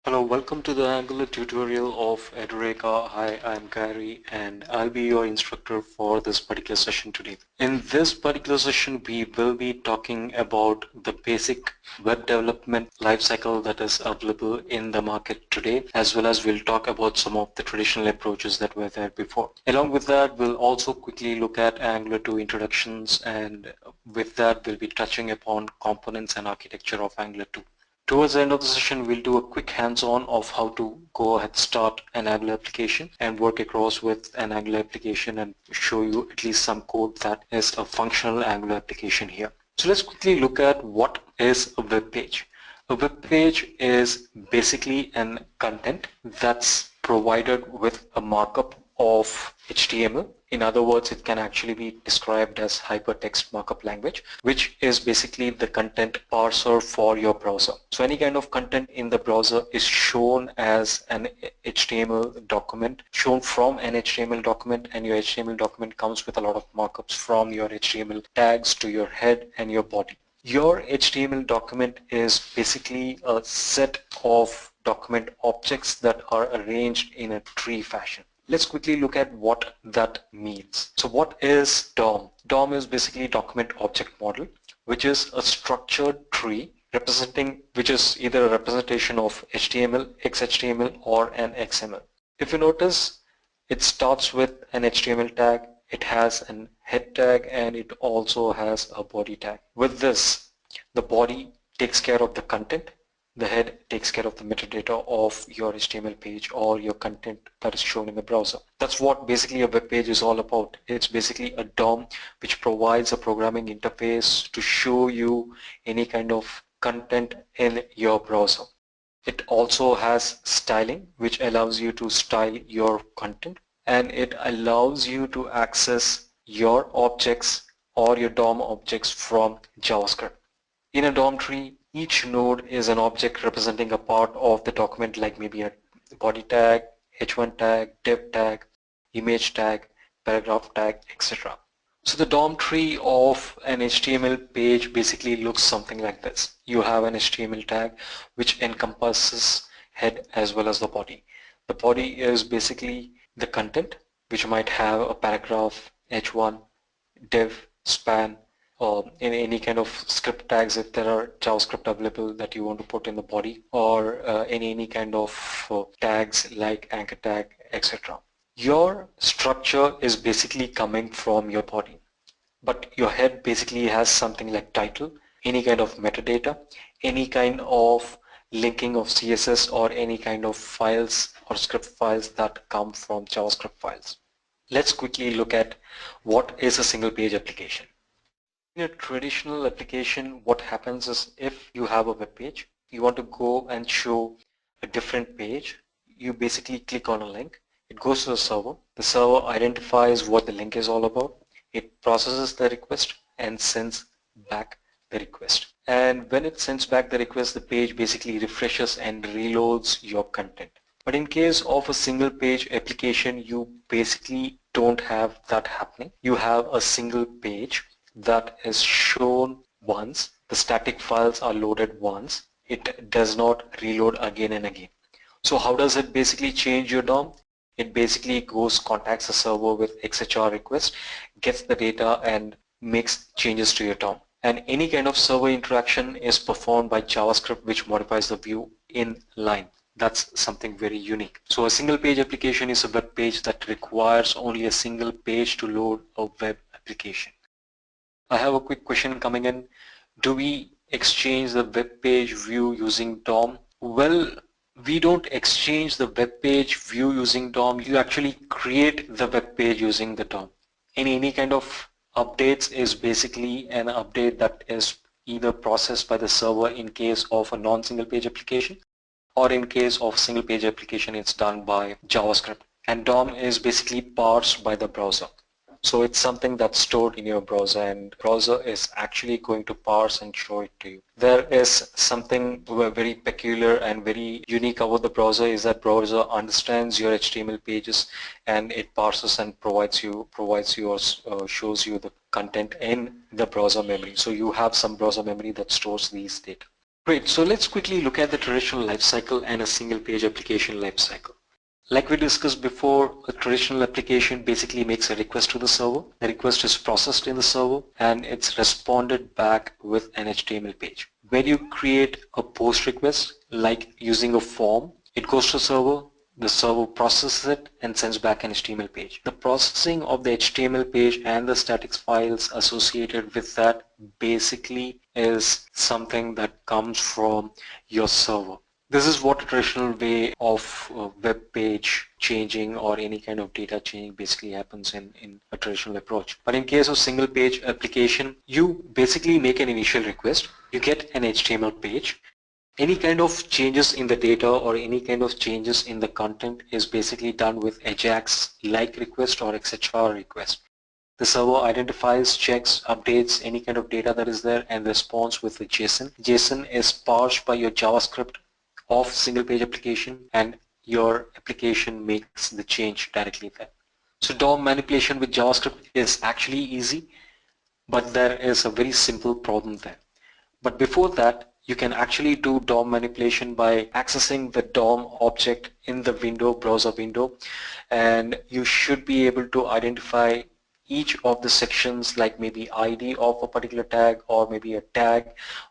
Hello, welcome to the Angular tutorial of Edureka. Hi, I'm Gary and I'll be your instructor for this particular session today. In this particular session, we will be talking about the basic web development lifecycle that is available in the market today, as well as we'll talk about some of the traditional approaches that were there before. Along with that, we'll also quickly look at Angular 2 introductions, and with that, we'll be touching upon components and architecture of Angular 2. Towards the end of the session, we'll do a quick hands-on of how to go ahead, start an Angular application and work across with an Angular application and show you at least some code that is a functional Angular application here. So let's quickly look at what is a web page. A web page is basically an content that's provided with a markup of HTML. In other words, it can actually be described as hypertext markup language, which is basically the content parser for your browser. So any kind of content in the browser is shown as an HTML document, shown from an HTML document, and your HTML document comes with a lot of markups from your HTML tags to your head and your body. Your HTML document is basically a set of document objects that are arranged in a tree fashion. Let's quickly look at what that means. So what is DOM? DOM is basically document object model, which is a structured tree which is either a representation of HTML, XHTML, or an XML. If you notice, it starts with an HTML tag, it has an head tag, and it also has a body tag. With this, the body takes care of the content, the head takes care of the metadata of your HTML page or your content that is shown in the browser. That's what basically a web page is all about. It's basically a DOM which provides a programming interface to show you any kind of content in your browser. It also has styling, which allows you to style your content, and it allows you to access your objects or your DOM objects from JavaScript. In a DOM tree, each node is an object representing a part of the document, like maybe a body tag, h1 tag, div tag, image tag, paragraph tag, etc. So the DOM tree of an HTML page basically looks something like this. You have an HTML tag which encompasses head as well as the body. The body is basically the content, which might have a paragraph, h1, div, span, or any kind of script tags if there are JavaScript available that you want to put in the body, or any kind of tags like anchor tag, etc. Your structure is basically coming from your body, but your head basically has something like title, any kind of metadata, any kind of linking of CSS, or any kind of files or script files that come from JavaScript files. Let's quickly look at what is a single page application. In a traditional application, what happens is, if you have a web page, you want to go and show a different page, you basically click on a link, it goes to the server identifies what the link is all about, it processes the request and sends back the request. And when it sends back the request, the page basically refreshes and reloads your content. But in case of a single page application, you basically don't have that happening. You have a single page that is shown once, the static files are loaded once, it does not reload again and again. So how does it basically change your DOM? It basically contacts the server with XHR request, gets the data and makes changes to your DOM. And any kind of server interaction is performed by JavaScript, which modifies the view in line. That's something very unique. So a single page application is a web page that requires only a single page to load a web application. I have a quick question coming in. Do we exchange the web page view using DOM? Well, we don't exchange the web page view using DOM. You actually create the web page using the DOM. Any kind of updates is basically an update that is either processed by the server in case of a non-single page application, or in case of single page application, it's done by JavaScript. And DOM is basically parsed by the browser. So it's something that's stored in your browser, and the browser is actually going to parse and show it to you. There is something very peculiar and very unique about the browser, is that browser understands your HTML pages and it parses and provides you or shows you the content in the browser memory. So you have some browser memory that stores these data. Great, so let's quickly look at the traditional lifecycle and a single page application lifecycle. Like we discussed before, a traditional application basically makes a request to the server. The request is processed in the server and it's responded back with an HTML page. When you create a post request, like using a form, it goes to the server processes it and sends back an HTML page. The processing of the HTML page and the static files associated with that basically is something that comes from your server. This is what a traditional way of web page changing or any kind of data changing basically happens in a traditional approach. But in case of single page application, you basically make an initial request, you get an HTML page. Any kind of changes in the data or any kind of changes in the content is basically done with AJAX like request or XHR request. The server identifies, checks, updates any kind of data that is there and responds with a JSON. JSON is parsed by your JavaScript of single page application and your application makes the change directly there. So DOM manipulation with JavaScript is actually easy, but there is a very simple problem there. But before that, you can actually do DOM manipulation by accessing the DOM object in the browser window, and you should be able to identify each of the sections, like maybe ID of a particular tag or maybe a tag,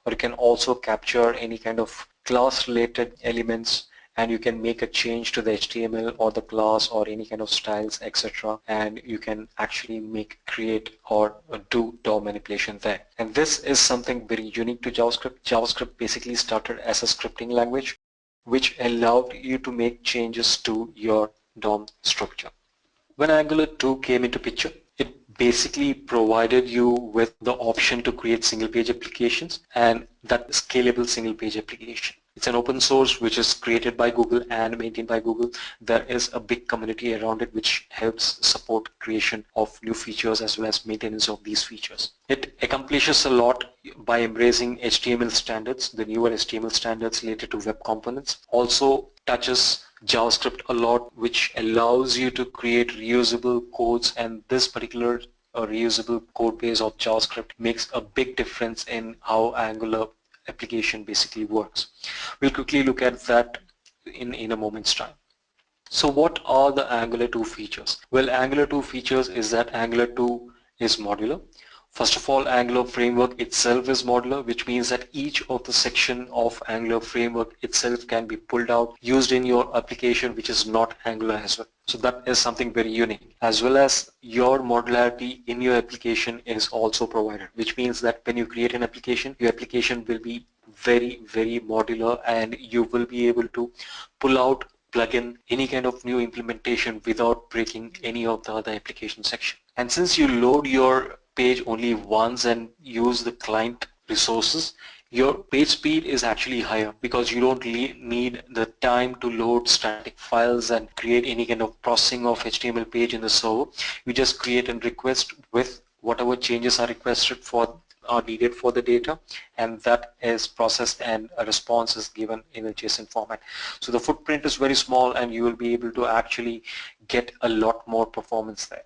or you can also capture any kind of class related elements and you can make a change to the HTML or the class or any kind of styles, etc. And you can actually create or do DOM manipulation there. And this is something very unique to JavaScript. JavaScript basically started as a scripting language which allowed you to make changes to your DOM structure. When Angular 2 came into picture, it basically provided you with the option to create single page applications and that scalable single page application. It's an open source which is created by Google and maintained by Google. There is a big community around it which helps support creation of new features as well as maintenance of these features. It accomplishes a lot by embracing HTML standards, the newer HTML standards related to web components. Also touches JavaScript a lot, which allows you to create reusable codes, and this particular reusable code base of JavaScript makes a big difference in how Angular application basically works. We'll quickly look at that in a moment's time. So what are the Angular 2 features? Well, Angular 2 features is that Angular 2 is modular. First of all, Angular framework itself is modular, which means that each of the section of Angular framework itself can be pulled out, used in your application which is not Angular as well. So that is something very unique. As well as your modularity in your application is also provided, which means that when you create an application, your application will be very, very modular and you will be able to pull out, plug in any kind of new implementation without breaking any of the other application section. And since you load your page only once and use the client resources, your page speed is actually higher because you don't need the time to load static files and create any kind of processing of HTML page in the server. You just create a request with whatever changes are requested for are needed for the data, and that is processed and a response is given in a JSON format. So the footprint is very small and you will be able to actually get a lot more performance there.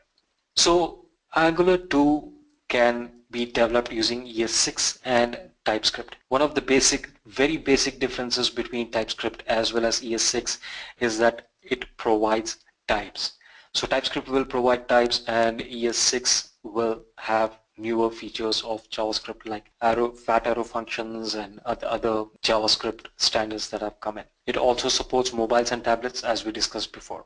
So Angular 2 can be developed using ES6 and TypeScript. One of the very basic differences between TypeScript as well as ES6 is that it provides types. So TypeScript will provide types and ES6 will have newer features of JavaScript like fat arrow functions and other JavaScript standards that have come in. It also supports mobiles and tablets as we discussed before.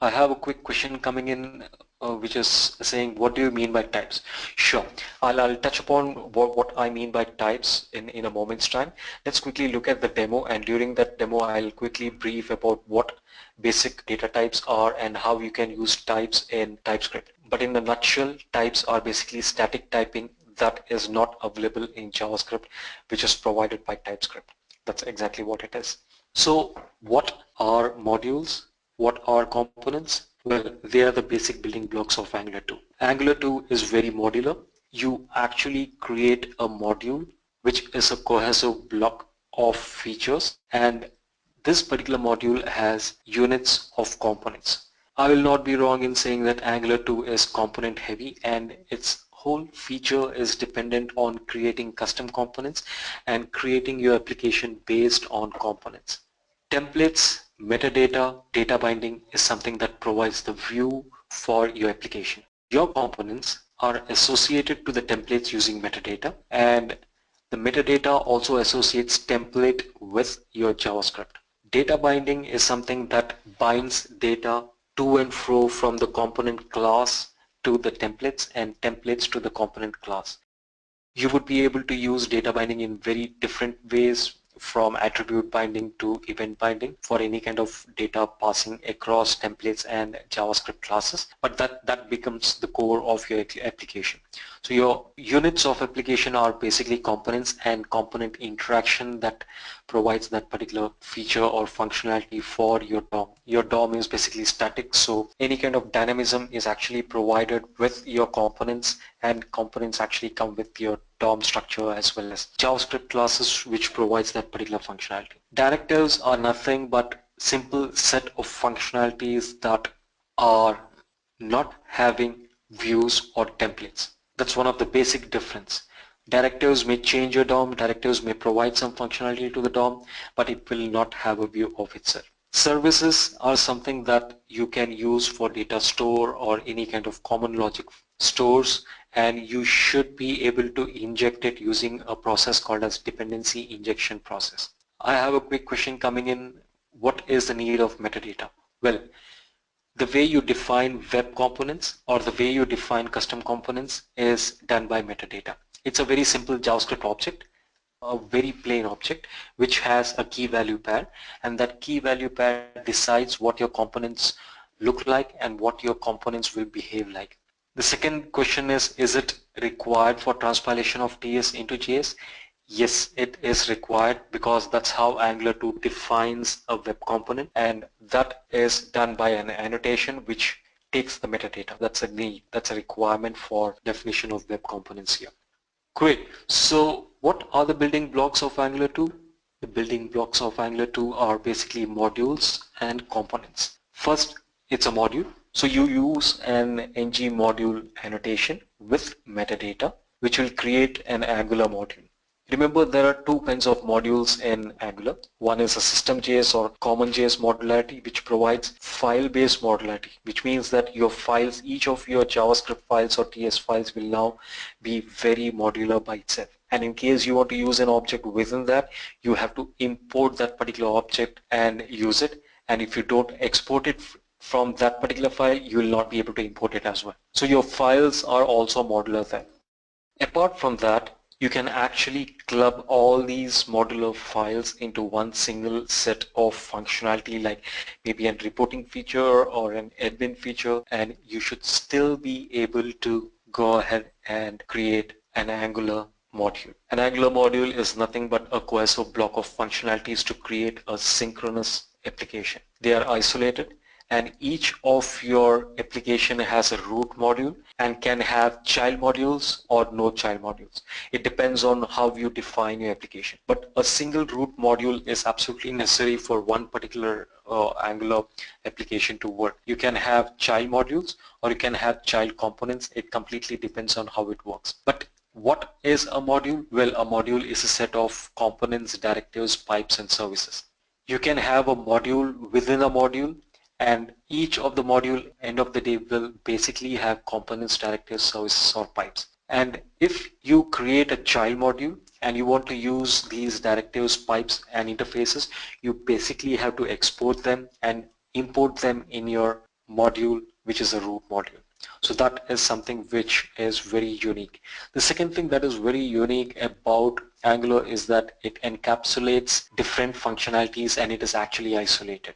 I have a quick question coming in which is saying, what do you mean by types? Sure, I'll touch upon what I mean by types in a moment's time. Let's quickly look at the demo, and during that demo I'll quickly brief about what basic data types are and how you can use types in TypeScript. But in a nutshell, types are basically static typing that is not available in JavaScript, which is provided by TypeScript. That's exactly what it is. So what are modules? What are components? Well, they are the basic building blocks of Angular 2. Angular 2 is very modular. You actually create a module which is a cohesive block of features, and this particular module has units of components. I will not be wrong in saying that Angular 2 is component heavy, and it's whole feature is dependent on creating custom components and creating your application based on components. Templates, metadata, data binding is something that provides the view for your application. Your components are associated to the templates using metadata, and the metadata also associates template with your JavaScript. Data binding is something that binds data to and fro from the component class to the templates and templates to the component class. You would be able to use data binding in very different ways, from attribute binding to event binding for any kind of data passing across templates and JavaScript classes, but that becomes the core of your application. So your units of application are basically components and component interaction that provides that particular feature or functionality for your DOM. Your DOM is basically static, so any kind of dynamism is actually provided with your components, and components actually come with your DOM structure as well as JavaScript classes, which provides that particular functionality. Directives are nothing but simple set of functionalities that are not having views or templates. That's one of the basic difference. Directives may change your DOM, directives may provide some functionality to the DOM, but it will not have a view of itself. Services are something that you can use for data store or any kind of common logic stores, and you should be able to inject it using a process called as dependency injection process. I have a quick question coming in. What is the need of metadata? Well, the way you define web components or the way you define custom components is done by metadata. It's a very simple JavaScript object, a very plain object which has a key value pair, and that key value pair decides what your components look like and what your components will behave like. The second question is it required for transpilation of TS into JS? Yes, it is required, because that's how Angular 2 defines a web component, and that is done by an annotation which takes the metadata. That's a need, that's a requirement for definition of web components here. Great. So what are the building blocks of Angular 2? The building blocks of Angular 2 are basically modules and components. First, it's a module. So you use an ng module annotation with metadata, which will create an Angular module. Remember, there are two kinds of modules in Angular. One is a system.js or common.js modularity, which provides file-based modularity, which means that your files, each of your JavaScript files or TS files will now be very modular by itself. And in case you want to use an object within that, you have to import that particular object and use it. And if you don't export it from that particular file, you will not be able to import it as well. So your files are also modular then. Apart from that, you can actually club all these modular files into one single set of functionality, like maybe a reporting feature or an admin feature, and you should still be able to go ahead and create an Angular module. An Angular module is nothing but a cohesive block of functionalities to create a synchronous application. They are isolated, and each of your application has a root module and can have child modules or no child modules. It depends on how you define your application. But a single root module is absolutely necessary for one particular Angular application to work. You can have child modules or you can have child components. It completely depends on how it works. But what is a module? Well, a module is a set of components, directives, pipes, and services. You can have a module within a module, and each of the module, end of the day, will basically have components, directives, services, or pipes. And if you create a child module and you want to use these directives, pipes, and interfaces, you basically have to export them and import them in your module, which is a root module. So that is something which is very unique. The second thing that is very unique about Angular is that it encapsulates different functionalities and it is actually isolated.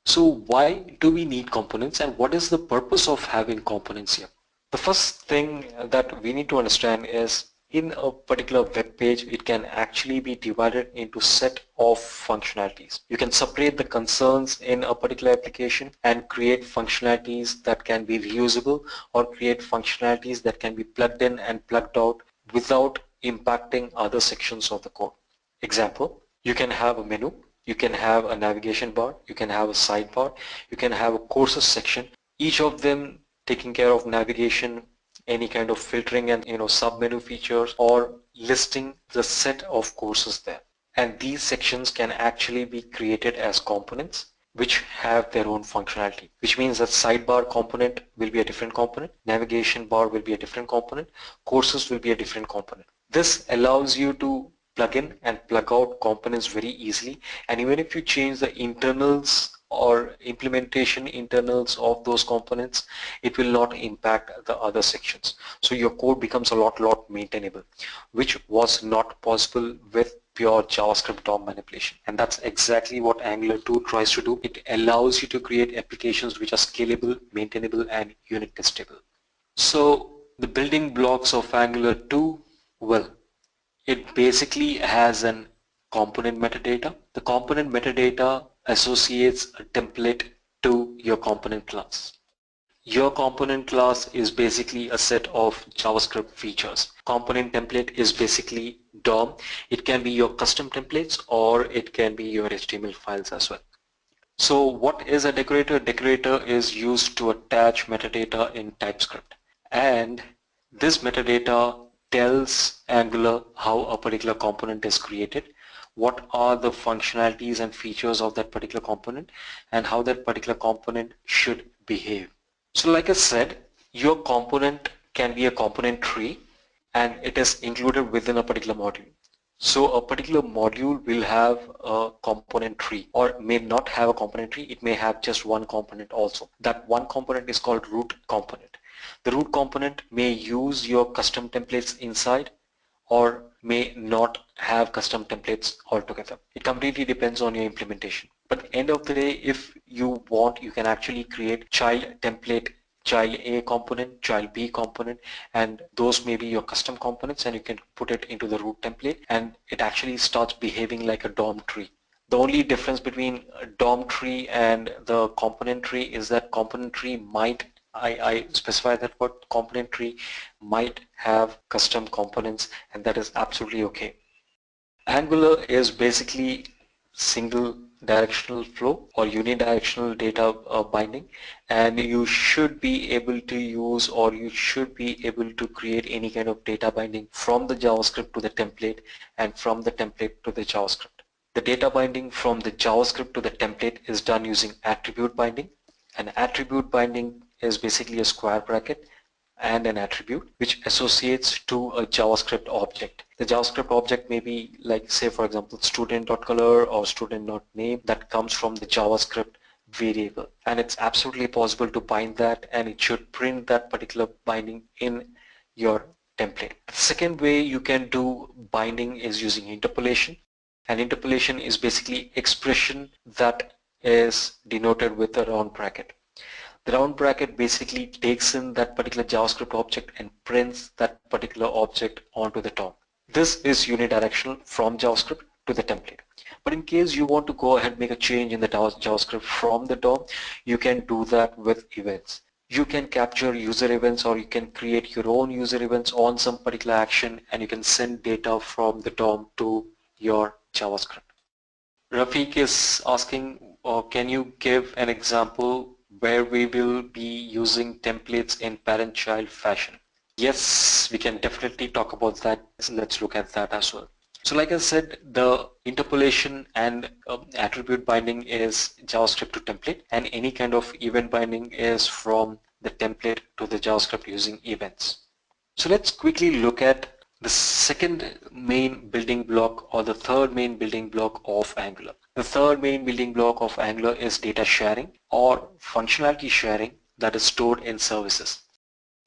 So why do we need components, and what is the purpose of having components here? The first thing that we need to understand is, in a particular web page, it can actually be divided into set of functionalities. You can separate the concerns in a particular application and create functionalities that can be reusable, or create functionalities that can be plugged in and plugged out without impacting other sections of the code. Example, you can have a menu, you can have a navigation bar, you can have a sidebar, you can have a courses section, each of them taking care of navigation, any kind of filtering and sub-menu features, or listing the set of courses there. And these sections can actually be created as components which have their own functionality, which means that sidebar component will be a different component, navigation bar will be a different component, courses will be a different component. This allows you to plug in and plug out components very easily, and even if you change the internals or implementation internals of those components, it will not impact the other sections. So your code becomes a lot maintainable, which was not possible with pure JavaScript DOM manipulation. And that's exactly what Angular 2 tries to do. It allows you to create applications which are scalable, maintainable, and unit testable. So the building blocks of Angular 2, well, it basically has an component metadata. The component metadata associates a template to your component class. Your component class is basically a set of JavaScript features. Component template is basically DOM. It can be your custom templates or it can be your HTML files as well. So what is a decorator? Decorator is used to attach metadata in TypeScript. And this metadata tells Angular how a particular component is created, what are the functionalities and features of that particular component, and how that particular component should behave. So like I said, your component can be a component tree and it is included within a particular module. So a particular module will have a component tree or may not have a component tree. It may have just one component also. That one component is called root component. The root component may use your custom templates inside or may not have custom templates altogether. It completely depends on your implementation. But at the end of the day, if you want, you can actually create child template, child A component, child B component, and those may be your custom components, and you can put it into the root template and it actually starts behaving like a DOM tree. The only difference between a DOM tree and the component tree is that component tree might, I specify that word, component tree might have custom components, and that is absolutely okay. Angular is basically single directional flow or unidirectional data binding, and you should be able to use or you should be able to create any kind of data binding from the JavaScript to the template and from the template to the JavaScript. The data binding from the JavaScript to the template is done using attribute binding. An attribute binding is basically a square bracket and an attribute which associates to a JavaScript object. The JavaScript object may be like, say for example, student.color or student.name that comes from the JavaScript variable, and it's absolutely possible to bind that, and it should print that particular binding in your template. The second way you can do binding is using interpolation, and interpolation is basically expression that is denoted with a round bracket. The round bracket basically takes in that particular JavaScript object and prints that particular object onto the DOM. This is unidirectional from JavaScript to the template. But in case you want to go ahead and make a change in the JavaScript from the DOM, you can do that with events. You can capture user events or you can create your own user events on some particular action, and you can send data from the DOM to your JavaScript. Rafiq is asking, can you give an example where we will be using templates in parent-child fashion? Yes, we can definitely talk about that. So let's look at that as well. So like I said, the interpolation and attribute binding is JavaScript to template, and any kind of event binding is from the template to the JavaScript using events. So let's quickly look at the second main building block or the third main building block of Angular. The third main building block of Angular is data sharing or functionality sharing that is stored in services.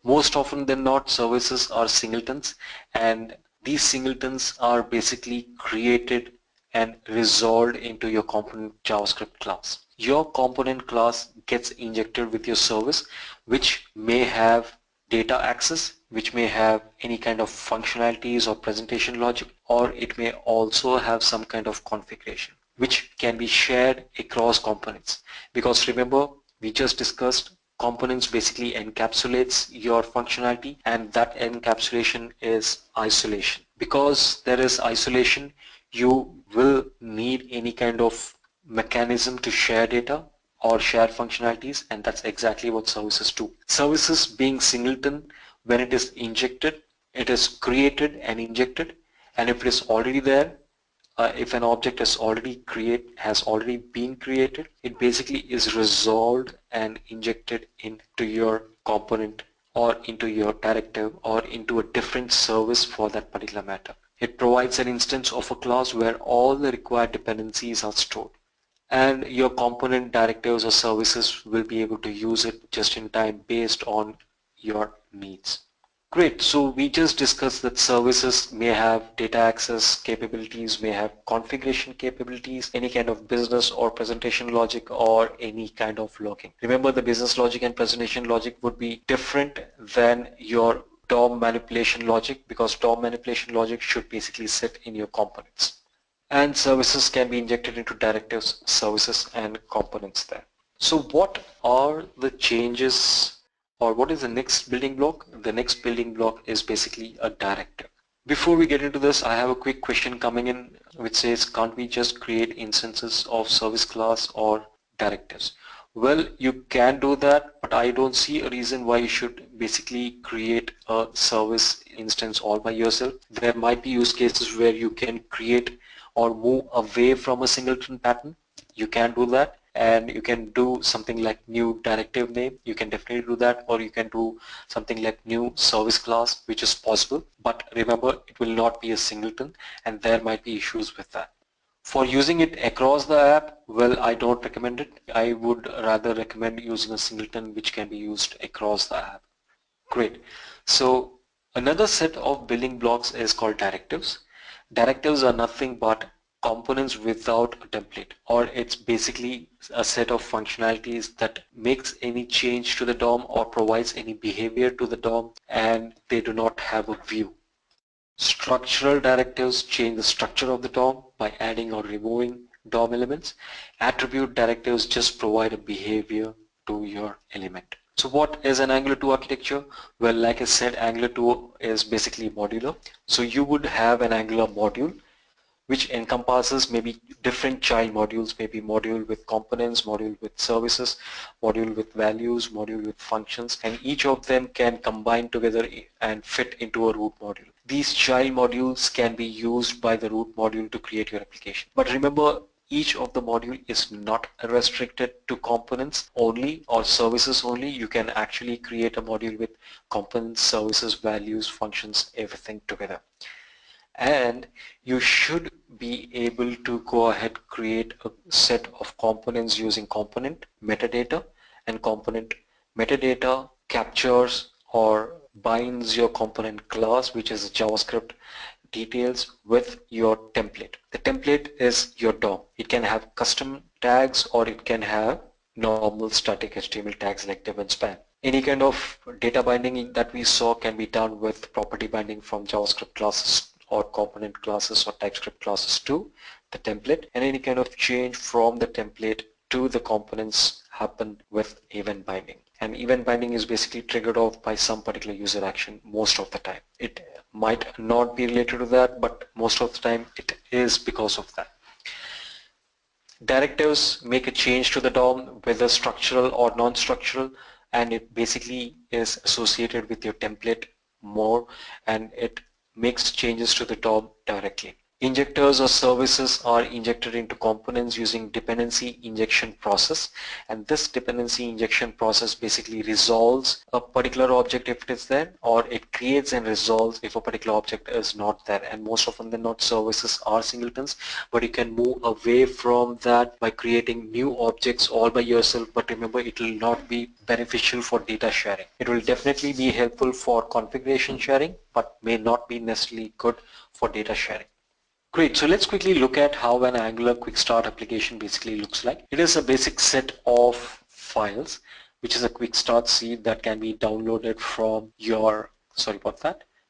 Most often than not, services are singletons, and these singletons are basically created and resolved into your component JavaScript class. Your component class gets injected with your service, which may have data access, which may have any kind of functionalities or presentation logic, or it may also have some kind of configuration which can be shared across components. Because remember, we just discussed components basically encapsulates your functionality, and that encapsulation is isolation. Because there is isolation, you will need any kind of mechanism to share data or share functionalities, and that's exactly what services do. Services being singleton when it is injected, it is created and injected, and if it is already there, if an object has already been created, it basically is resolved and injected into your component or into your directive or into a different service for that particular matter. It provides an instance of a class where all the required dependencies are stored, and your component directives or services will be able to use it just in time based on your needs. Great, so we just discussed that services may have data access capabilities, may have configuration capabilities, any kind of business or presentation logic, or any kind of logging. Remember, the business logic and presentation logic would be different than your DOM manipulation logic, because DOM manipulation logic should basically sit in your components. And services can be injected into directives, services, and components there. So what are the changes, or what is the next building block? The next building block is basically a directive. Before we get into this, I have a quick question coming in which says, can't we just create instances of service class or directives? Well, you can do that, but I don't see a reason why you should basically create a service instance all by yourself. There might be use cases where you can create or move away from a singleton pattern. You can do that, and you can do something like new directive name. You can definitely do that, or you can do something like new service class, which is possible. But remember, it will not be a singleton, and there might be issues with that. For using it across the app, well, I don't recommend it. I would rather recommend using a singleton which can be used across the app. Great. So another set of building blocks is called directives. Directives are nothing but components without a template, or it's basically a set of functionalities that makes any change to the DOM or provides any behavior to the DOM, and they do not have a view. Structural directives change the structure of the DOM by adding or removing DOM elements. Attribute directives just provide a behavior to your element. So what is an Angular 2 architecture? Well, like I said, Angular 2 is basically modular. So you would have an Angular module which encompasses maybe different child modules, maybe module with components, module with services, module with values, module with functions, and each of them can combine together and fit into a root module. These child modules can be used by the root module to create your application. But remember, each of the module is not restricted to components only or services only. You can actually create a module with components, services, values, functions, everything together. And you should be able to go ahead create a set of components using component metadata, and component metadata captures or binds your component class, which is JavaScript details, with your template. The template is your DOM. It can have custom tags or it can have normal static HTML tags like div and span. Any kind of data binding that we saw can be done with property binding from JavaScript classes or component classes or TypeScript classes to the template, and any kind of change from the template to the components happen with event binding. And event binding is basically triggered off by some particular user action most of the time. It might not be related to that, but most of the time it is because of that. Directives make a change to the DOM, whether structural or non-structural, and it basically is associated with your template more, and it makes changes to the DOM directly. Injectors or services are injected into components using dependency injection process, and this dependency injection process basically resolves a particular object if it is there, or it creates and resolves if a particular object is not there. And most often than not, services are singletons, but you can move away from that by creating new objects all by yourself. But remember, it will not be beneficial for data sharing. It will definitely be helpful for configuration sharing, but may not be necessarily good for data sharing. Great, so let's quickly look at how an Angular quick start application basically looks like. It is a basic set of files, which is a quick start seed that can be downloaded from your,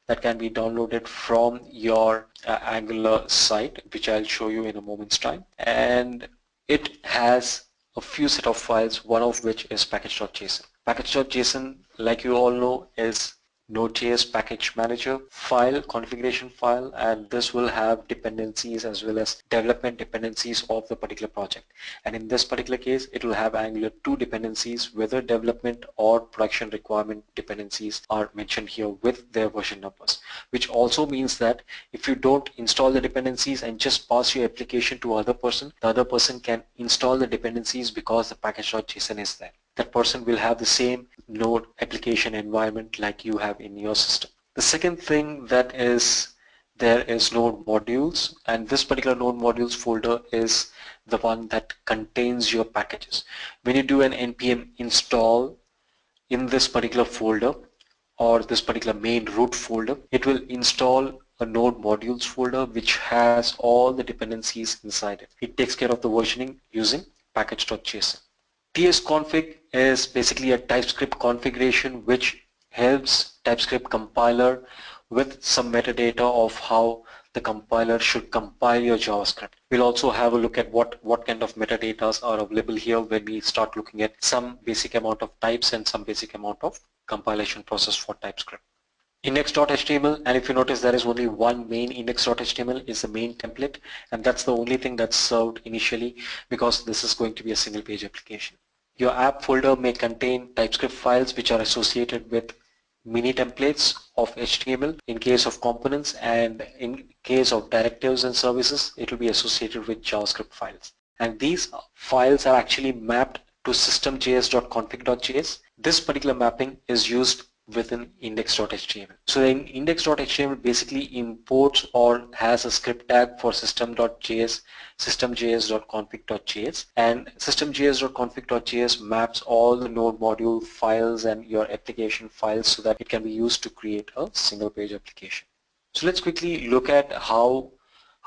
that can be downloaded from your Angular site, which I'll show you in a moment's time. And it has a few set of files, one of which is package.json. Package.json, like you all know, is Node.js package manager file, configuration file, and this will have dependencies as well as development dependencies of the particular project. And in this particular case, it will have Angular 2 dependencies, whether development or production requirement dependencies are mentioned here with their version numbers, which also means that if you don't install the dependencies and just pass your application to other person, the other person can install the dependencies because the package.json is there. That person will have the same node application environment like you have in your system. The second thing that is there is node modules, and this particular node modules folder is the one that contains your packages. When you do an npm install in this particular folder or this particular main root folder, it will install a node modules folder which has all the dependencies inside it. It takes care of the versioning using package.json. tsconfig is basically a TypeScript configuration which helps TypeScript compiler with some metadata of how the compiler should compile your JavaScript. We'll also have a look at what kind of metadatas are available here when we start looking at some basic amount of types and some basic amount of compilation process for TypeScript. Index.html, and if you notice there is only one main index.html is the main template, and that's the only thing that's served initially because this is going to be a single page application. Your app folder may contain TypeScript files which are associated with mini templates of HTML in case of components, and in case of directives and services it will be associated with JavaScript files. And these files are actually mapped to systemjs.config.js. This particular mapping is used within index.html. So in index.html basically imports or has a script tag for system.js, systemjs.config.js, and systemjs.config.js maps all the node module files and your application files so that it can be used to create a single page application. So let's quickly look at how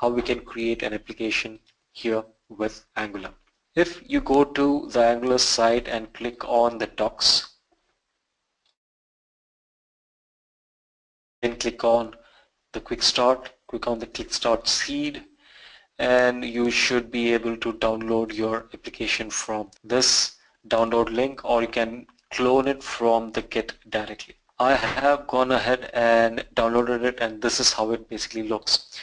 we can create an application here with Angular. If you go to the Angular site and click on the docs, then click on the quick start, click on the quick start seed, and you should be able to download your application from this download link, or you can clone it from the Git directly. I have gone ahead and downloaded it, and this is how it basically looks.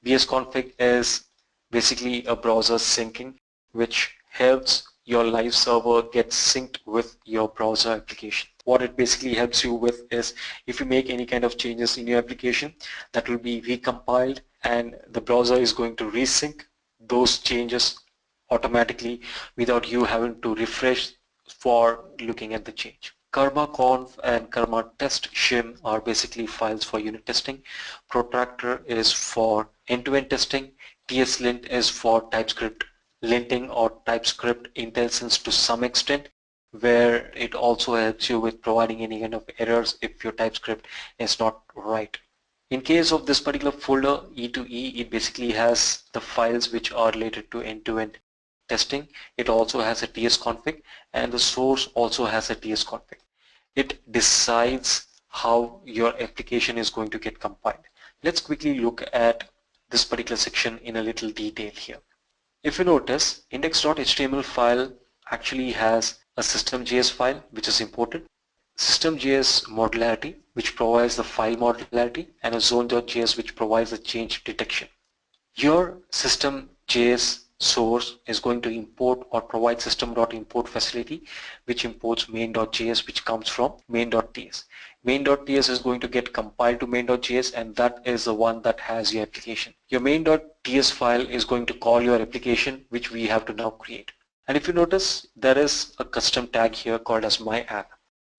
VSConfig is basically a browser syncing which helps your live server get synced with your browser application. What it basically helps you with is if you make any kind of changes in your application, that will be recompiled and the browser is going to resync those changes automatically without you having to refresh for looking at the change. Karma.conf and Karma test shim are basically files for unit testing. Protractor is for end-to-end testing. TSLint is for TypeScript linting or TypeScript intelligence to some extent, where it also helps you with providing any kind of errors if your TypeScript is not right. In case of this particular folder E2E, it basically has the files which are related to end-to-end testing. It also has a tsconfig, and the source also has a tsconfig. It decides how your application is going to get compiled. Let's quickly look at this particular section in a little detail here. If you notice, index.html file actually has a system.js file which is imported, system.js modularity which provides the file modularity, and a zone.js which provides the change detection. Your system.js source is going to import or provide system.import facility which imports main.js which comes from main.ts. Main.ts is going to get compiled to main.js, and that is the one that has your application. Your main.ts file is going to call your application, which we have to now create. And if you notice, there is a custom tag here called as MyApp.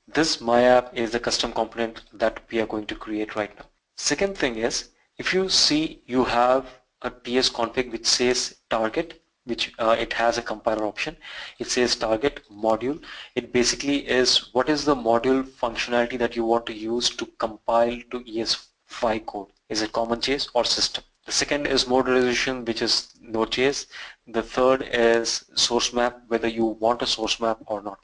This MyApp is the custom component that we are going to create right now. Second thing is, if you see, you have a tsconfig which says target, which it has a compiler option. It says target module. It basically is what is the module functionality that you want to use to compile to ES5 code. Is it CommonJS or system? The second is mode resolution, which is Node.js. The third is source map, whether you want a source map or not.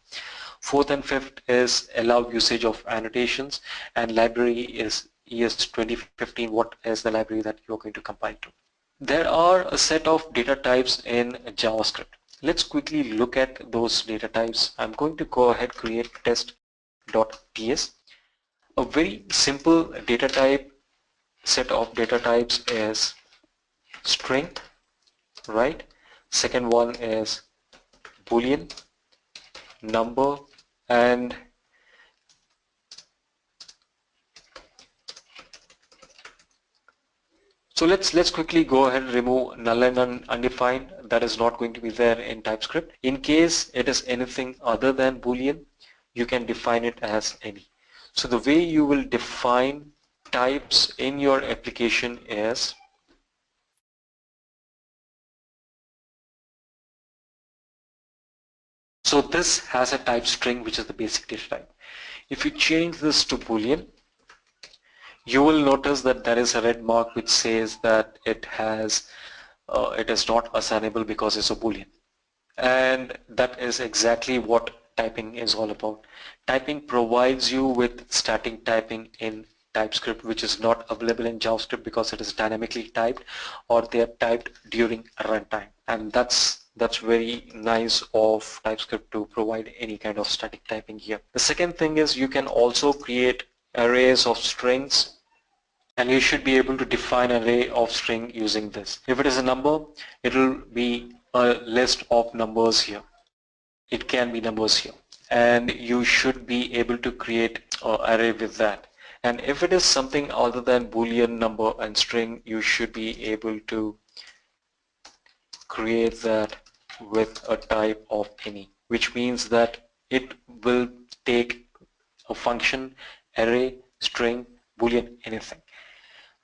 Fourth and fifth is allow usage of annotations, and library is ES2015. What is the library that you're going to compile to? There are a set of data types in JavaScript. Let's quickly look at those data types. I'm going to go ahead create test.ts. A very simple data type, set of data types is string, right? Second one is Boolean, number, and so let's quickly go ahead and remove null and undefined. That is not going to be there in TypeScript. In case it is anything other than Boolean, you can define it as any. So the way you will define types in your application is so this has a type string, which is the basic data type. If you change this to Boolean, you will notice that there is a red mark which says that it is not assignable because it's a Boolean. And that is exactly what typing is all about. Typing provides you with static typing in TypeScript, which is not available in JavaScript because it is dynamically typed or they are typed during runtime. And that's very nice of TypeScript to provide any kind of static typing here. The second thing is you can also create arrays of strings, and you should be able to define an array of string using this. If it is a number, it will be a list of numbers here. It can be numbers here, and you should be able to create an array with that. And if it is something other than Boolean, number, and string, you should be able to create that with a type of any, which means that it will take a function, array, string, Boolean, anything.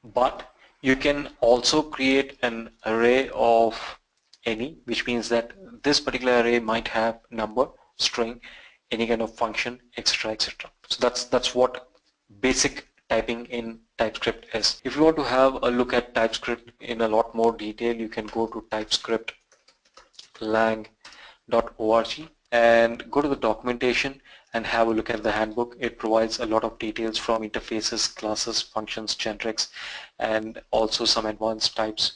But you can also create an array of any, which means that this particular array might have number, string, any kind of function, etc., etc. So that's what basic typing in TypeScript is. If you want to have a look at TypeScript in a lot more detail, you can go to typescriptlang.org and go to the documentation and have a look at the handbook. It provides a lot of details from interfaces, classes, functions, generics, and also some advanced types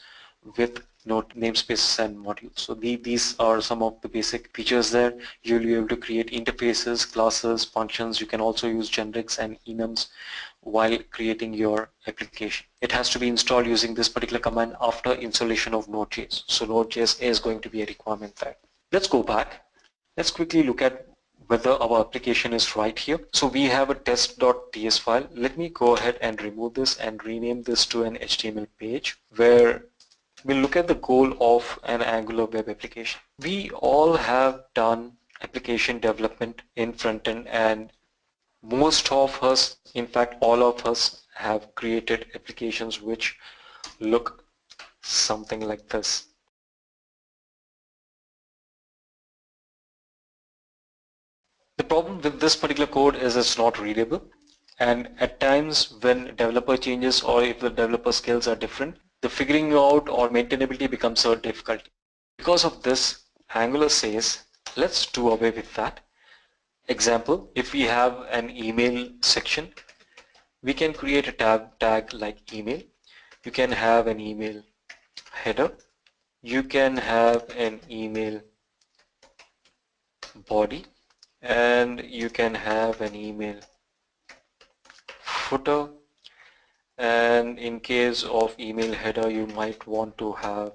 with namespaces and modules. So these are some of the basic features there. You'll be able to create interfaces, classes, functions. You can also use generics and enums while creating your application. It has to be installed using this particular command after installation of Node.js. So Node.js is going to be a requirement there. Let's go back. Let's quickly look at whether our application is right here. So we have a test.ts file. Let me go ahead and remove this and rename this to an HTML page where we'll look at the goal of an Angular web application. We all have done application development in front end, and most of us, in fact all of us, have created applications which look something like this. The problem with this particular code is it's not readable, and at times when developer changes or if the developer skills are different, the figuring out or maintainability becomes so difficult. Because of this, Angular says let's do away with that. Example, if we have an email section, we can create a tag like email. You can have an email header. You can have an email body, and you can have an email footer, and in case of email header you might want to have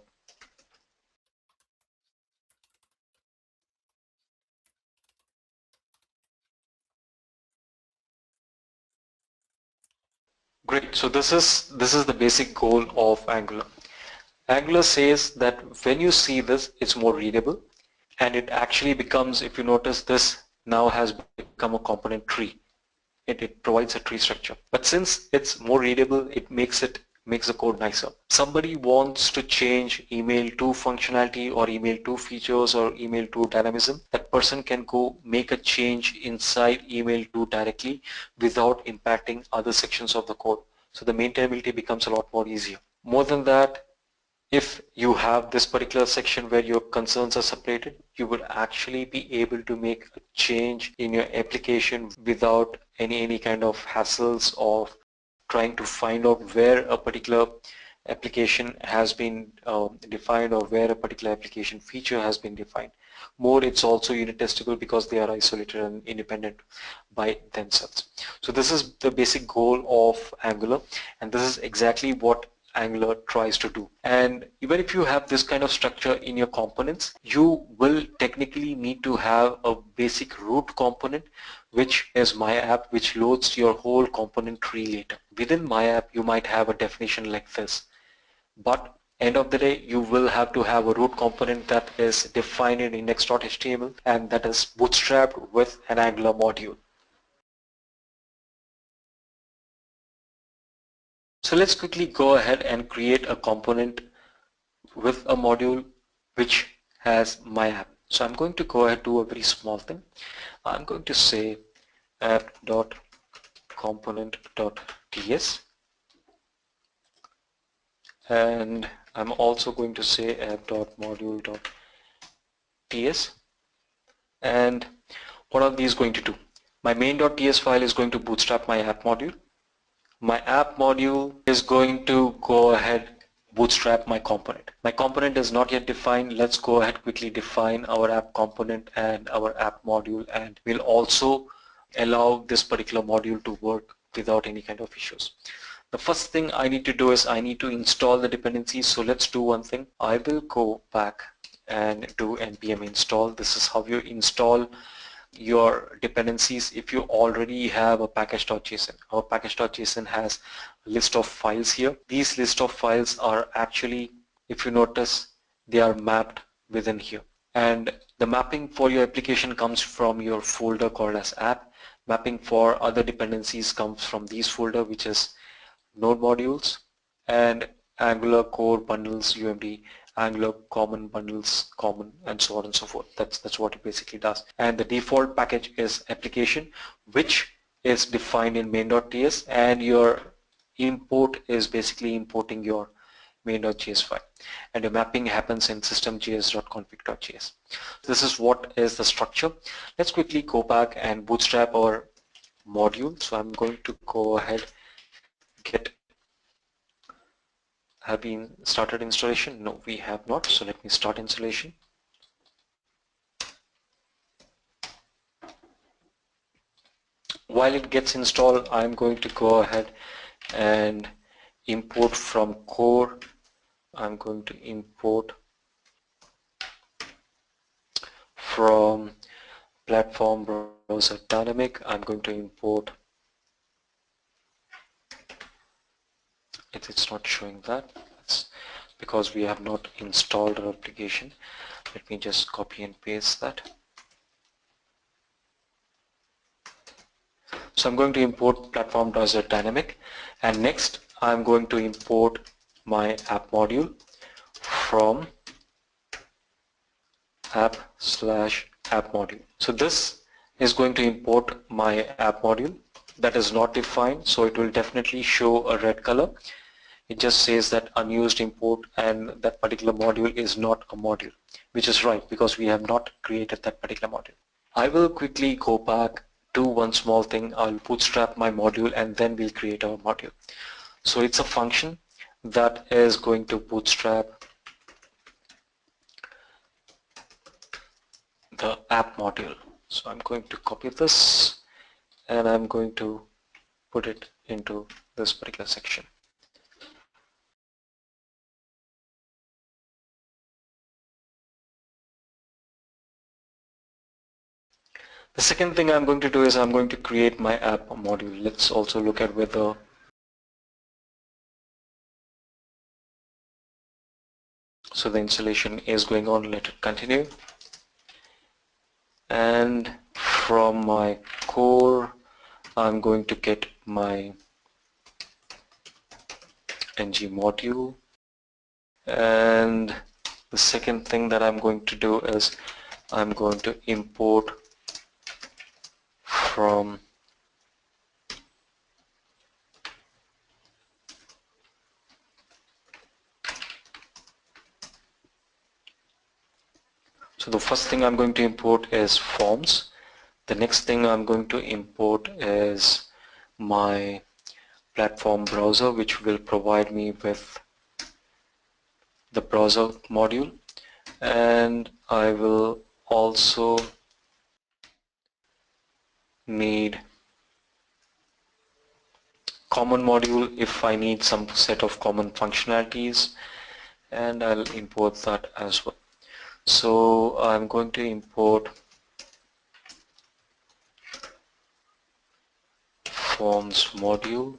great. So this is the basic goal of Angular. Angular says that when you see this, it's more readable, and it actually becomes, if you notice, this now has become a component tree. It provides a tree structure. But since it's more readable, it makes the code nicer. Somebody wants to change email to functionality or email to features or email to dynamism, that person can go make a change inside email to directly without impacting other sections of the code. So the maintainability becomes a lot more easier. More than that, if you have this particular section where your concerns are separated, you would actually be able to make a change in your application without any kind of hassles of trying to find out where a particular application has been defined or where a particular application feature has been defined. more, it's also unit testable because they are isolated and independent by themselves. So this is the basic goal of Angular, and this is exactly what Angular tries to do. And even if you have this kind of structure in your components, you will technically need to have a basic root component, which is my app, which loads your whole component tree later. Within my app, you might have a definition like this, but end of the day, you will have to have a root component that is defined in index.html and that is bootstrapped with an Angular module. So let's quickly go ahead and create a component with a module which has my app. So I'm going to go ahead and do a very small thing. I'm going to say app.component.ts, and I'm also going to say app.module.ts. And what are these going to do? My main.ts file is going to bootstrap my app module. My app module is going to go ahead bootstrap my component. My component is not yet defined. Let's go ahead quickly define our app component and our app module, and we'll also allow this particular module to work without any kind of issues. The first thing I need to do is I need to install the dependencies. So let's do one thing. I will go back and do npm install. This is how you install your dependencies if you already have a package.json. Our package.json has a list of files here. These list of files are actually, if you notice, they are mapped within here. And the mapping for your application comes from your folder called as app. Mapping for other dependencies comes from these folder, which is node modules and Angular core bundles UMD, Angular common bundles common, and so on and so forth. That's what it basically does. And the default package is application, which is defined in main.ts, and your import is basically importing your main.js file, and the mapping happens in systemjs.config.js. This is what is the structure. Let's quickly go back and bootstrap our module. So I'm going to go ahead, have we started installation? No, we have not. So let me start installation. While it gets installed, I'm going to go ahead and import from core. I'm going to import from platform browser dynamic. I'm going to import, it's not showing that. It's because we have not installed our application. Let me just copy and paste that. So I'm going to import platform browser dynamic, and next I'm going to import my app module from app/app module. So this is going to import my app module that is not defined, so it will definitely show a red color. It just says that unused import, and that particular module is not a module, which is right because we have not created that particular module. I will quickly go back, do one small thing. I'll bootstrap my module and then we'll create our module. So it's a function that is going to bootstrap the app module. So I'm going to copy this and I'm going to put it into this particular section. The second thing I'm going to do is I'm going to create my app module. Let's also look at whether so the installation is going on. Let it continue. And from my core, I'm going to get my ng module. And the second thing that I'm going to do is I'm going to import from so the first thing I'm going to import is forms. The next thing I'm going to import is my platform browser, which will provide me with the browser module, and I will also need common module if I need some set of common functionalities, and I'll import that as well. So I'm going to import forms module,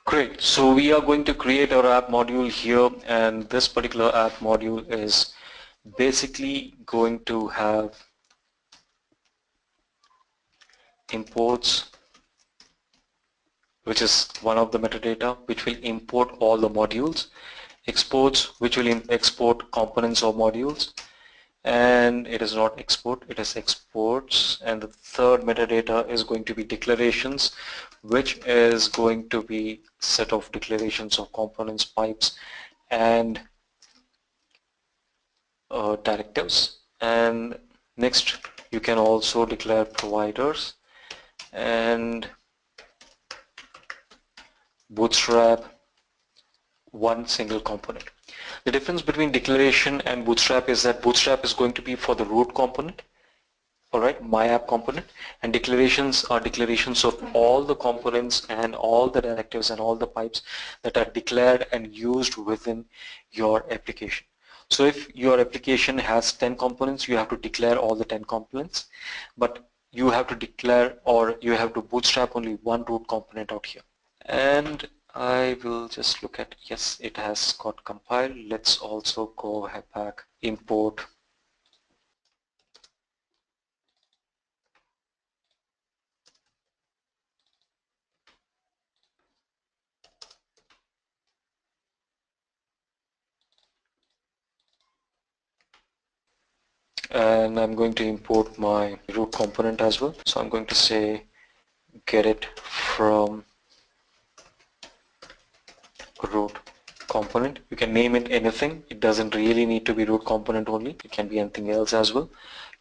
Great. So we are going to create our app module here, and this particular app module is basically going to have imports, which is one of the metadata, which will import all the modules, exports, which will export components or modules, and it is not export, it is exports. And the third metadata is going to be declarations, which is going to be set of declarations of components, pipes, and directives. And next, you can also declare providers and bootstrap one single component. The difference between declaration and bootstrap is that bootstrap is going to be for the root component, alright, my app component, and declarations are declarations of all the components and all the directives and all the pipes that are declared and used within your application. So if your application has 10 components, you have to declare all the 10 components, but you have to declare, or you have to bootstrap only one root component out here. And I will just look at, yes, it has got compiled. Let's also go back, import and I'm going to import my root component as well. So I'm going to say get it from root component. You can name it anything. It doesn't really need to be root component only. It can be anything else as well.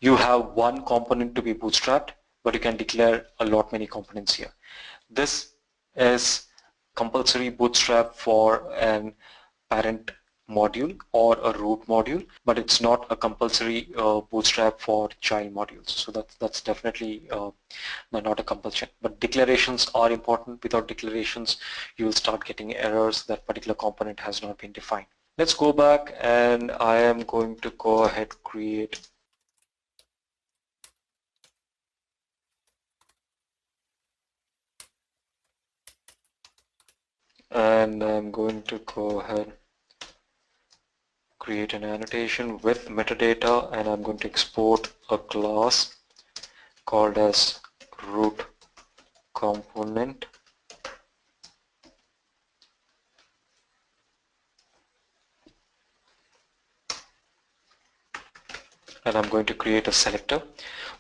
You have one component to be bootstrapped, but you can declare a lot many components here. This is compulsory bootstrap for an parent module or a root module, but it's not a compulsory bootstrap for child modules. So that's definitely not a compulsion. But declarations are important. Without declarations, you will start getting errors that particular component has not been defined. Let's go back, and I am going to go ahead create and I'm going to go ahead create an annotation with metadata, and I'm going to export a class called as root component, and I'm going to create a selector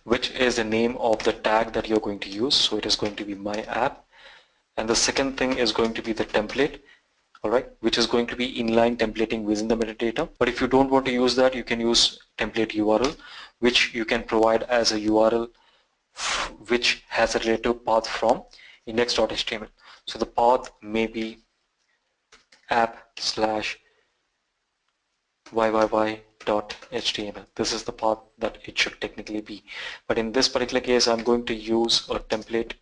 which is the name of the tag that you're going to use. So it is going to be my app, and the second thing is going to be the template, alright, which is going to be inline templating within the metadata. But if you don't want to use that, you can use template URL, which you can provide as a URL which has a relative path from index.html. So the path may be app/yyyy.html. This is the path that it should technically be. But in this particular case, I'm going to use a template,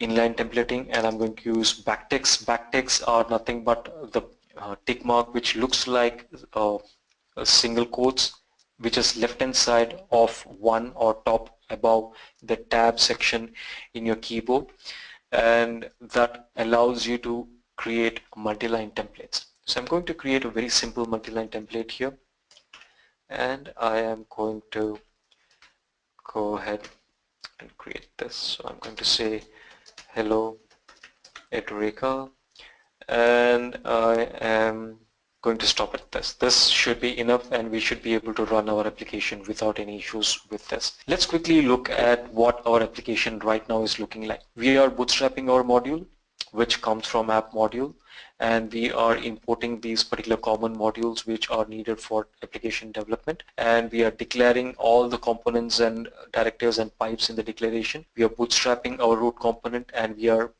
inline templating, and I'm going to use backticks. Backticks are nothing but the tick mark which looks like a single quotes, which is left hand side of one or top above the tab section in your keyboard, and that allows you to create multi-line templates. So I'm going to create a very simple multi-line template here, and I am going to go ahead and create this. So I'm going to say hello Edureka, and I am going to stop at this. This should be enough and we should be able to run our application without any issues with this. Let's quickly look at what our application right now is looking like. We are bootstrapping our module, which comes from app module, and we are importing these particular common modules which are needed for application development, and we are declaring all the components and directives and pipes in the declaration. We are bootstrapping our root component, and we are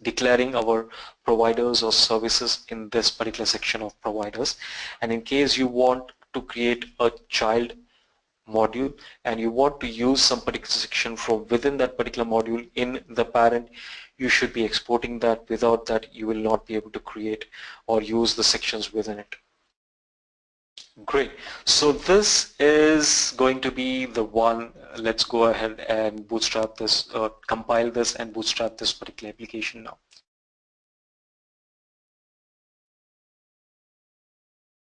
declaring our providers or services in this particular section of providers. And in case you want to create a child module and you want to use some particular section from within that particular module in the parent, you should be exporting that. Without that, you will not be able to create or use the sections within it. Great. So this is going to be the one. Let's go ahead and bootstrap this, compile this and bootstrap this particular application now.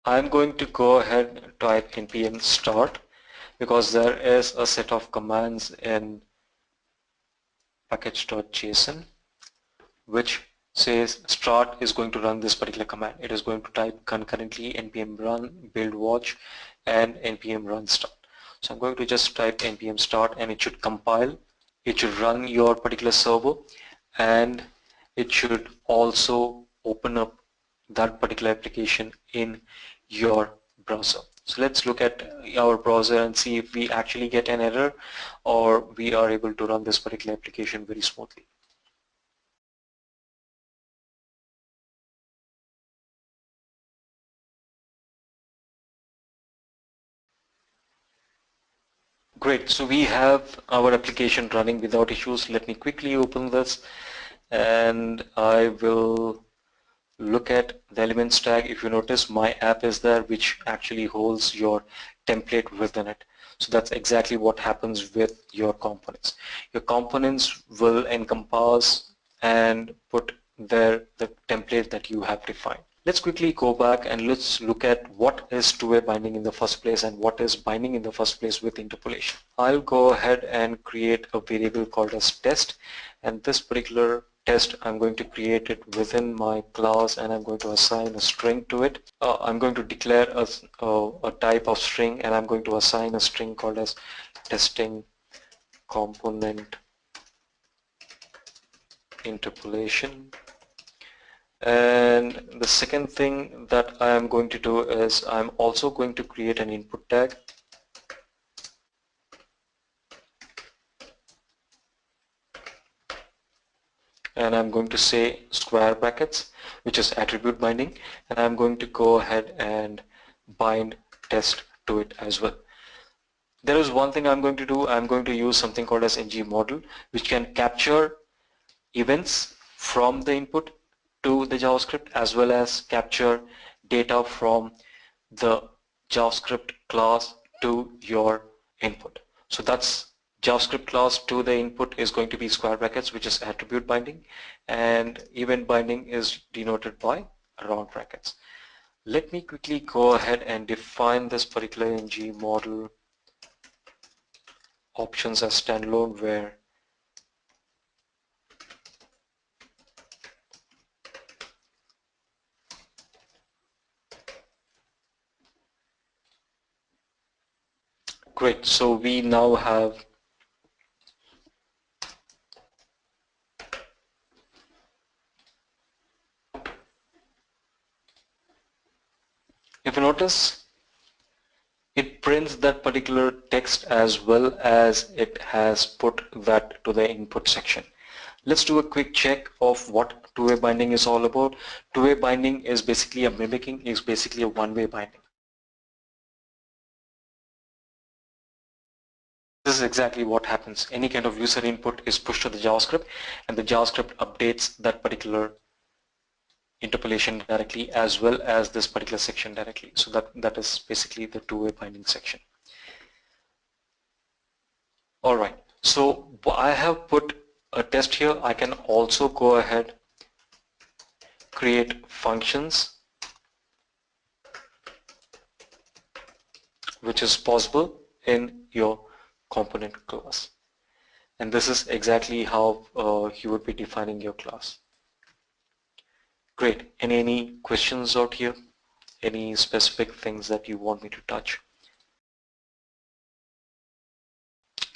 I'm going to go ahead and type npm start because there is a set of commands in package.json which says start is going to run this particular command. It is going to type concurrently npm run, build watch, and npm run start. So I'm going to just type npm start and it should compile. It should run your particular server and it should also open up that particular application in your browser. So let's look at our browser and see if we actually get an error or we are able to run this particular application very smoothly. Great, so we have our application running without issues. Let me quickly open this and I will look at the elements tag. If you notice, my app is there, which actually holds your template within it. So that's exactly what happens with your components. Your components will encompass and put there the template that you have defined. Let's quickly go back and let's look at what is two-way binding in the first place and what is binding in the first place with interpolation. I'll go ahead and create a variable called as test, and this particular test I'm going to create it within my class and I'm going to assign a string to it. I'm going to declare a type of string and I'm going to assign a string called as testing component interpolation. And the second thing that I am going to do is I'm also going to create an input tag. And I'm going to say square brackets, which is attribute binding, and I'm going to go ahead and bind test to it as well. There is one thing I'm going to do. I'm going to use something called as ng model, which can capture events from the input to the JavaScript as well as capture data from the JavaScript class to your input. So that's JavaScript class to the input is going to be square brackets, which is attribute binding, and event binding is denoted by round brackets. Let me quickly go ahead and define this particular ng model options as standalone, where great. So we now have if you notice, it prints that particular text as well as it has put that to the input section. Let's do a quick check of what two-way binding is all about. Two-way binding is basically a mimicking, is basically a one-way binding. This is exactly what happens. Any kind of user input is pushed to the JavaScript and the JavaScript updates that particular interpolation directly as well as this particular section directly. So that is basically the two-way binding section. Alright, so I have put a test here. I can also go ahead, create functions, which is possible in your component class. And this is exactly how you would be defining your class. Great. Any questions out here? Any specific things that you want me to touch?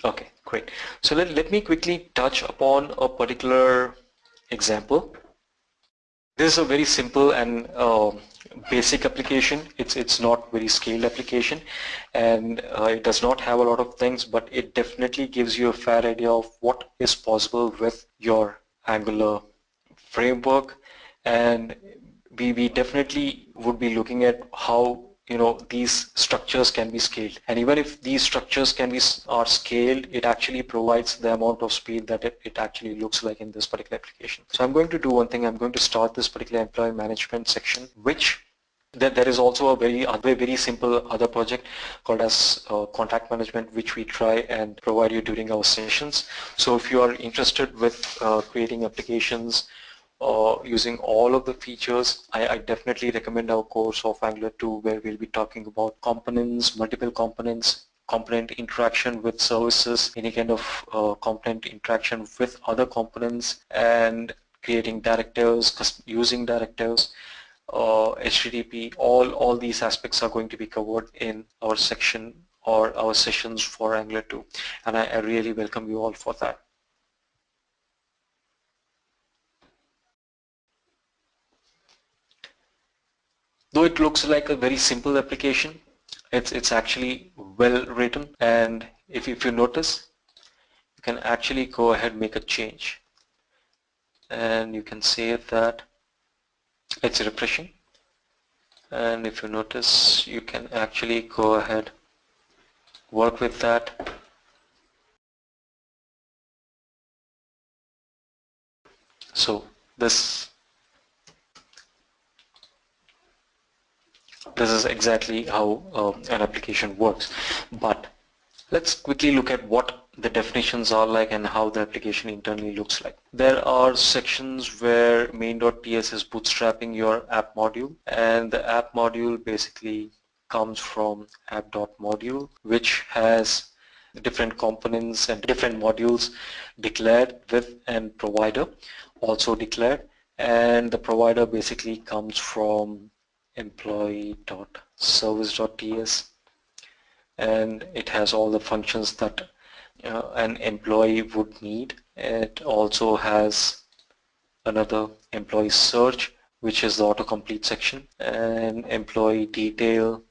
Okay, great. So let me quickly touch upon a particular example. This is a very simple and basic application. It's not very scaled application, and it does not have a lot of things, but it definitely gives you a fair idea of what is possible with your Angular framework. And we definitely would be looking at how these structures can be scaled, and even if these structures are scaled, it actually provides the amount of speed that it actually looks like in this particular application. So I'm going to do one thing. I'm going to start this particular employee management section, which there is also a very simple other project called as contact management, which we try and provide you during our sessions. So if you are interested with creating applications using all of the features, I definitely recommend our course of Angular 2, where we'll be talking about components, multiple components, component interaction with services, any kind of component interaction with other components, and creating directives, using directives, HTTP. All these aspects are going to be covered in our section or our sessions for Angular 2, and I really welcome you all for that. Though it looks like a very simple application, it's actually well written, and if you notice, you can actually go ahead and make a change, and you can say that it's refreshing, and if you notice, you can actually go ahead, work with that. So this is exactly how an application works. But let's quickly look at what the definitions are like and how the application internally looks like. There are sections where main.ts is bootstrapping your app module, and the app module basically comes from app.module, which has different components and different modules declared with and provider also declared, and the provider basically comes from employee.service.ts, and it has all the functions that an employee would need. It also has another employee search, which is the autocomplete section, and employee detail,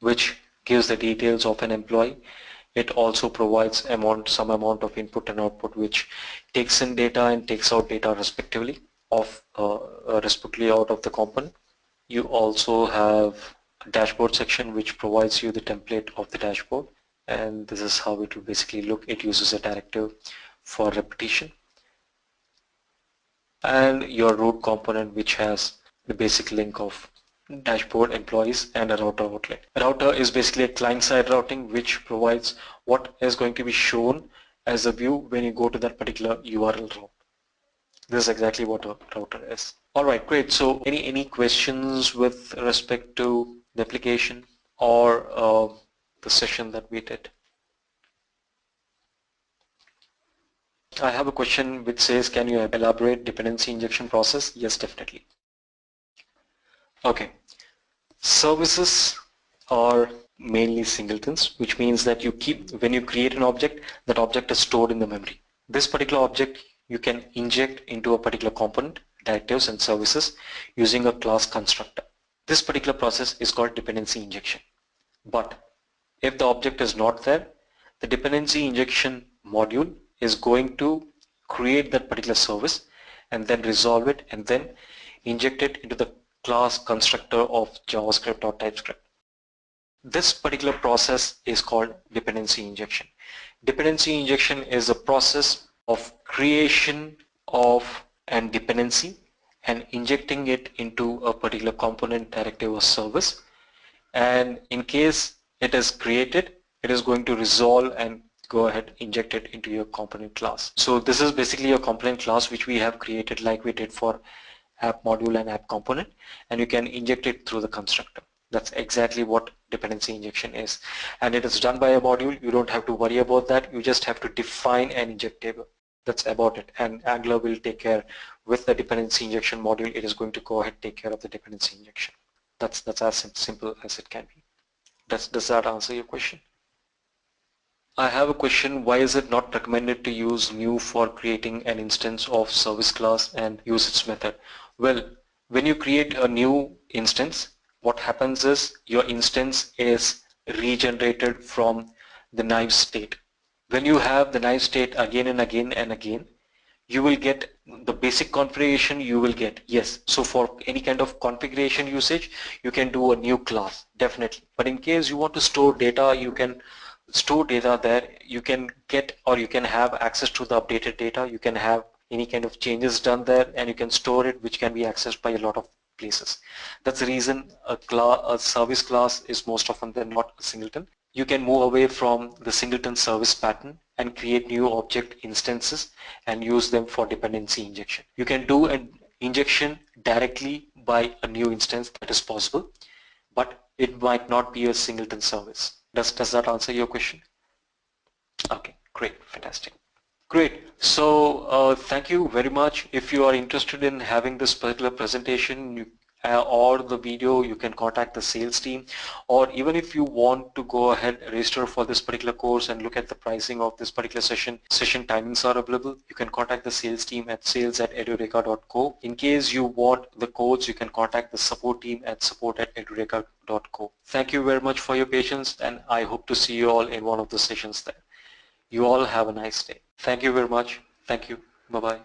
which gives the details of an employee. It also provides some amount of input and output, which takes in data and takes out data respectively out of the component. You also have a dashboard section, which provides you the template of the dashboard, and this is how it will basically look. It uses a directive for repetition, and your root component, which has the basic link of dashboard, employees, and a router outlet. A router is basically a client-side routing, which provides what is going to be shown as a view when you go to that particular URL route. This is exactly what a router is. All right, great. So any questions with respect to the application or the session that we did? I have a question which says, can you elaborate dependency injection process? Yes, definitely. Okay. Services are mainly singletons, which means that when you create an object, that object is stored in the memory. This particular object you can inject into a particular component, directives and services using a class constructor. This particular process is called dependency injection. But if the object is not there, the dependency injection module is going to create that particular service and then resolve it and then inject it into the class constructor of JavaScript or TypeScript. This particular process is called dependency injection. Dependency injection is a process of creation of an dependency and injecting it into a particular component, directive or service, and in case it is created, it is going to resolve and go ahead inject it into your component class. So this is basically a component class which we have created like we did for app module and app component, and you can inject it through the constructor. That's exactly what dependency injection is. And it is done by a module. You don't have to worry about that. You just have to define an inject table. That's about it. And Angular will take care with the dependency injection module. It is going to go ahead and take care of the dependency injection. That's as simple as it can be. Does that answer your question? I have a question. Why is it not recommended to use new for creating an instance of service class and use its method? Well, when you create a new instance, what happens is your instance is regenerated from the naive state. When you have the naive state again and again and again, you will get the basic configuration you will get. Yes, so for any kind of configuration usage, you can do a new class, definitely. But in case you want to store data, you can store data there. You can get, or you can have access to the updated data. You can have any kind of changes done there, and you can store it, which can be accessed by a lot of places. That's the reason a service class is most often than not a singleton. You can move away from the singleton service pattern and create new object instances and use them for dependency injection. You can do an injection directly by a new instance, that is possible, but it might not be a singleton service. Does that answer your question? Okay, great, fantastic. Great. So thank you very much. If you are interested in having this particular presentation or the video, you can contact the sales team, or even if you want to go ahead register for this particular course and look at the pricing of this particular session timings are available. You can contact the sales team at sales@edureka.co. In case you want the codes, you can contact the support team at support@edureka.co. Thank you very much for your patience, and I hope to see you all in one of the sessions there. You all have a nice day. Thank you very much. Thank you. Bye-bye.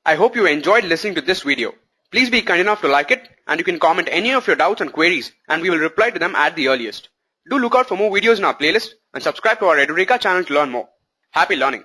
I hope you enjoyed listening to this video. Please be kind enough to like it, and you can comment any of your doubts and queries, and we will reply to them at the earliest. Do look out for more videos in our playlist and subscribe to our Edureka channel to learn more. Happy learning!